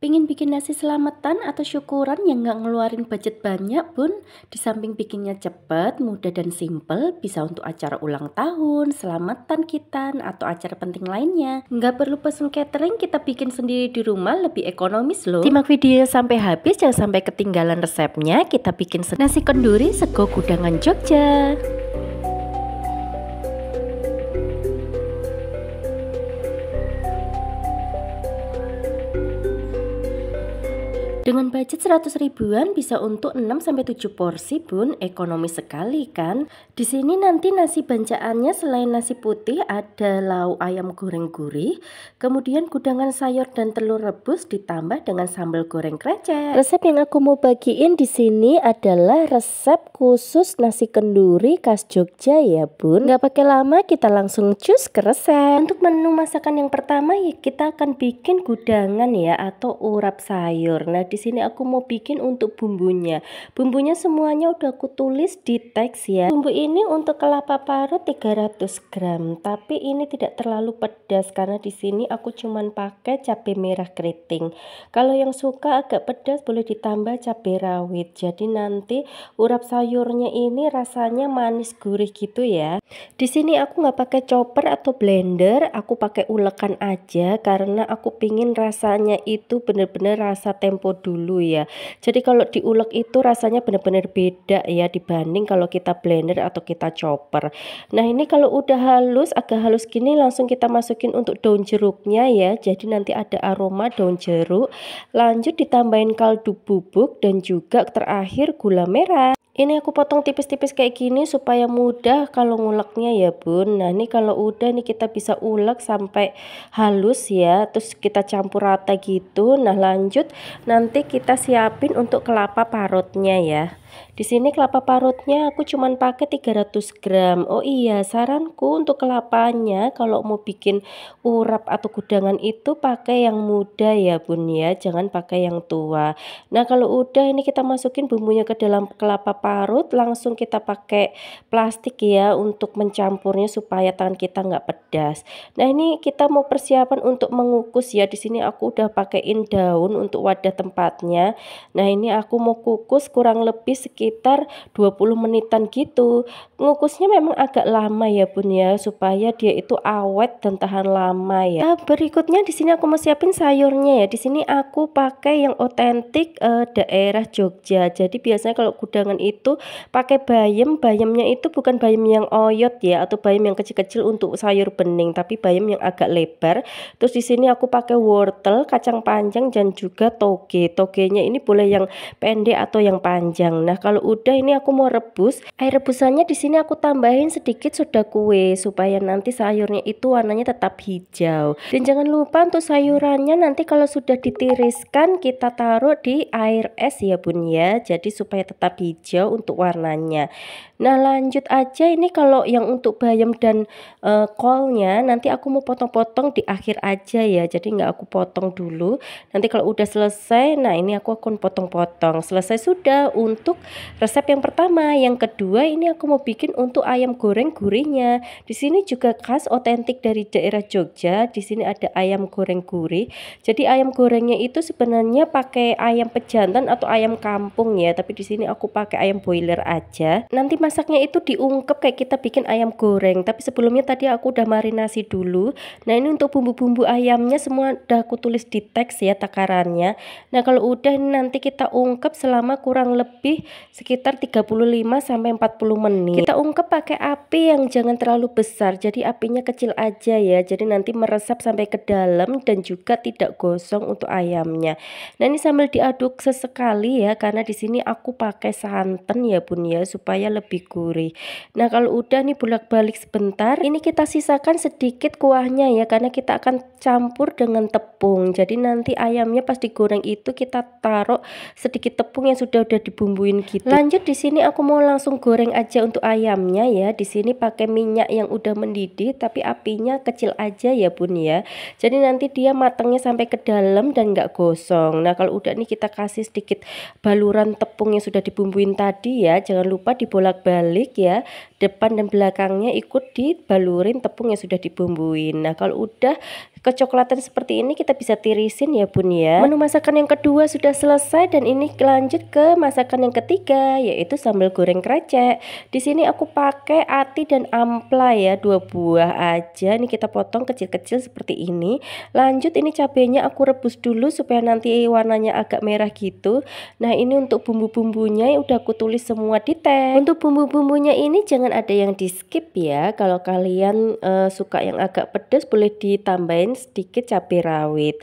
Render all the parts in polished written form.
Pengen bikin nasi selamatan atau syukuran yang nggak ngeluarin budget banyak bun? Di samping bikinnya cepet, mudah dan simple, bisa untuk acara ulang tahun, selamatan kitan, atau acara penting lainnya. Nggak perlu pesen catering, kita bikin sendiri di rumah lebih ekonomis loh. Simak videonya sampai habis, jangan sampai ketinggalan resepnya. Kita bikin nasi kenduri sego gudangan Jogja. Dengan budget 100 ribuan bisa untuk 6-7 porsi bun, ekonomis sekali kan. Di sini nanti nasi bancaannya selain nasi putih ada lauk ayam goreng gurih, kemudian gudangan sayur dan telur rebus ditambah dengan sambal goreng krecek. Resep yang aku mau bagiin di sini adalah resep khusus nasi kenduri khas Jogja ya bun. Nggak pakai lama, kita langsung cus ke resep. Untuk menu masakan yang pertama ya kita akan bikin gudangan ya atau urap sayur. Nah di sini aku mau bikin untuk bumbunya. Bumbunya semuanya udah aku tulis di teks ya. Bumbu ini untuk kelapa parut 300 gram, tapi ini tidak terlalu pedas karena di sini aku cuman pakai cabai merah keriting. Kalau yang suka agak pedas boleh ditambah cabai rawit. Jadi nanti urap sayurnya ini rasanya manis gurih gitu ya. Di sini aku nggak pakai chopper atau blender, aku pakai ulekan aja karena aku pingin rasanya itu bener-bener rasa tempo dulu ya. Jadi kalau diulek itu rasanya bener-bener beda ya dibanding kalau kita blender atau kita chopper. Nah ini kalau udah halus, agak halus gini langsung kita masukin untuk daun jeruknya ya. Jadi nanti ada aroma daun jeruk. Lanjut ditambahin kaldu bubuk dan juga terakhir gula merah. Ini aku potong tipis-tipis kayak gini supaya mudah kalau nguleknya ya bun. Nah ini kalau udah nih kita bisa ulek sampai halus ya, terus kita campur rata gitu. Nah lanjut nanti kita siapin untuk kelapa parutnya ya. Di sini kelapa parutnya aku cuman pakai 300 gram. Oh iya, saranku untuk kelapanya kalau mau bikin urap atau gudangan itu pakai yang muda ya bun ya, jangan pakai yang tua. Nah kalau udah ini kita masukin bumbunya ke dalam kelapa parut, langsung kita pakai plastik ya untuk mencampurnya supaya tangan kita nggak pedas. Nah ini kita mau persiapan untuk mengukus ya. Di sini aku udah pakaiin daun untuk wadah tempatnya. Nah ini aku mau kukus kurang lebih sekitar 20 menitan gitu. Ngukusnya memang agak lama ya bun ya, supaya dia itu awet dan tahan lama ya. Nah, berikutnya di sini aku mau siapin sayurnya ya. Di sini aku pakai yang otentik daerah Jogja. Jadi biasanya kalau gudangan itu pakai bayam, bayamnya itu bukan bayam yang oyot ya atau bayam yang kecil-kecil untuk sayur bening, tapi bayam yang agak lebar. Terus di sini aku pakai wortel, kacang panjang dan juga toge. Togenya ini boleh yang pendek atau yang panjang. Nah kalau udah ini aku mau rebus. Air rebusannya di sini aku tambahin sedikit soda kue supaya nanti sayurnya itu warnanya tetap hijau. Dan jangan lupa untuk sayurannya nanti kalau sudah ditiriskan kita taruh di air es ya bun ya. Jadi supaya tetap hijau untuk warnanya. Nah lanjut aja ini kalau yang untuk bayam dan kolnya nanti aku mau potong-potong di akhir aja ya. Jadi nggak aku potong dulu. Nanti kalau udah selesai, nah ini aku akan potong-potong. Selesai sudah untuk resep yang pertama. Yang kedua ini aku mau bikin untuk ayam goreng gurihnya. Di sini juga khas otentik dari daerah Jogja. Di sini ada ayam goreng gurih. Jadi ayam gorengnya itu sebenarnya pakai ayam pejantan atau ayam kampung ya. Tapi di sini aku pakai ayam boiler aja. Nanti masaknya itu diungkep kayak kita bikin ayam goreng. Tapi sebelumnya tadi aku udah marinasi dulu. Nah ini untuk bumbu-bumbu ayamnya semua udah aku tulis di teks ya takarannya. Nah kalau udah nanti kita ungkep selama kurang lebih sekitar 35-40 menit. Kita ungkep pakai api yang jangan terlalu besar, jadi apinya kecil aja ya. Jadi nanti meresap sampai ke dalam dan juga tidak gosong untuk ayamnya. Nah ini sambil diaduk sesekali ya, karena di sini aku pakai santan ya bun ya supaya lebih gurih. Nah kalau udah nih bolak-balik sebentar, ini kita sisakan sedikit kuahnya ya karena kita akan campur dengan tepung. Jadi nanti ayamnya pas digoreng itu kita taruh sedikit tepung yang sudah dibumbuin gitu. Lanjut di sini aku mau langsung goreng aja untuk ayamnya ya. Di sini pakai minyak yang udah mendidih tapi apinya kecil aja ya bun ya. Jadi nanti dia matangnya sampai ke dalam dan nggak gosong. Nah kalau udah nih kita kasih sedikit baluran tepung yang sudah dibumbuin tadi ya. Jangan lupa dibolak-balik ya. depan dan belakangnya ikut dibalurin tepung yang sudah dibumbuin. Nah kalau udah kecoklatan seperti ini kita bisa tirisin ya bun ya. Menu masakan yang kedua sudah selesai dan ini lanjut ke masakan yang ketiga, yaitu sambal goreng krecek. Di sini aku pakai ati dan ampla ya, 2 buah aja. Ini kita potong kecil-kecil seperti ini. Lanjut ini cabenya aku rebus dulu supaya nanti warnanya agak merah gitu. Nah ini untuk bumbu-bumbunya udah aku tulis semua di tag. Untuk bumbu-bumbunya ini jangan ada yang di skip ya. Kalau kalian suka yang agak pedas boleh ditambahin sedikit cabai rawit.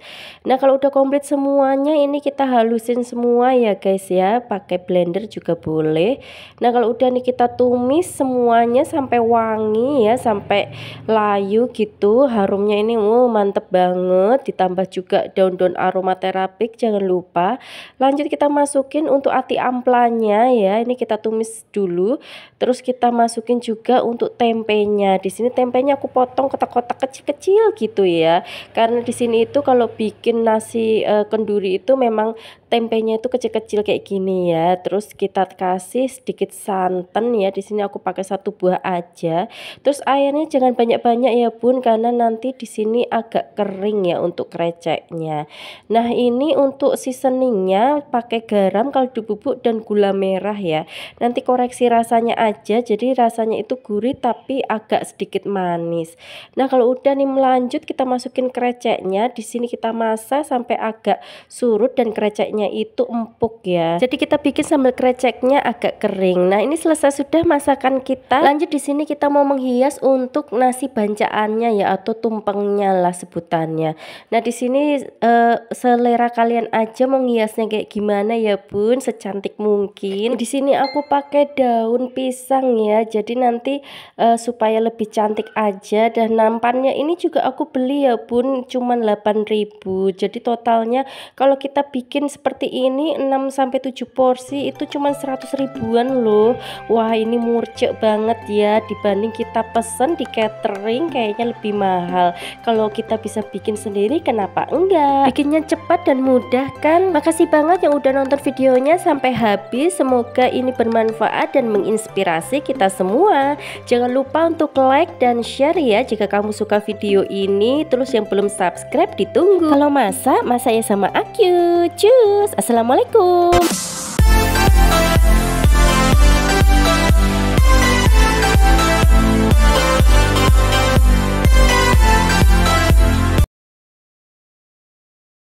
Nah kalau udah komplit semuanya ini kita halusin semua ya guys ya, pakai blender juga boleh. Nah kalau udah nih kita tumis semuanya sampai wangi ya, sampai layu gitu, harumnya ini mantep banget. Ditambah juga daun-daun aromaterapik jangan lupa. Lanjut kita masukin untuk ati amplanya ya, ini kita tumis dulu. Terus kita masukin juga untuk tempenya. Di sini tempenya aku potong kotak-kotak kecil-kecil gitu ya. Karena di sini itu kalau bikin nasi kenduri itu memang tempenya itu kecil-kecil kayak gini ya. Terus kita kasih sedikit santan ya. Di sini aku pakai 1 buah aja. Terus airnya jangan banyak-banyak ya bun, karena nanti di sini agak kering ya untuk kreceknya. Nah ini untuk seasoningnya pakai garam, kaldu bubuk dan gula merah ya. Nanti koreksi rasanya aja, jadi rasanya itu gurih tapi agak sedikit manis. Nah kalau udah nih melanjut kita masukin kreceknya. Di sini kita masak sampai agak surut dan kreceknya itu empuk ya. Jadi kita bikin sambal kreceknya agak kering. Nah ini selesai sudah masakan kita. Lanjut di sini kita mau menghias untuk nasi bancaannya ya, atau tumpengnya lah sebutannya. Nah di sini selera kalian aja mau ngiasnya kayak gimana ya bun, secantik mungkin. Di sini aku pakai daun pisang ya, jadi nanti supaya lebih cantik aja. Dan nampannya ini juga aku beli ya bun, cuman 8.000. Jadi totalnya kalau kita bikin seperti ini 6-7 porsi itu cuman 100 ribuan loh. Wah ini murcek banget ya, dibanding kita pesen di catering kayaknya lebih mahal. Kalau kita bisa bikin sendiri kenapa enggak? Bikinnya cepat dan mudah kan. Makasih banget yang udah nonton videonya sampai habis. Semoga ini bermanfaat dan menginspirasi kita semua. Jangan lupa untuk like dan share ya jika kamu suka video ini. Terus yang belum subscribe ditunggu. Kalau masak ya sama aku. Cus. Assalamualaikum.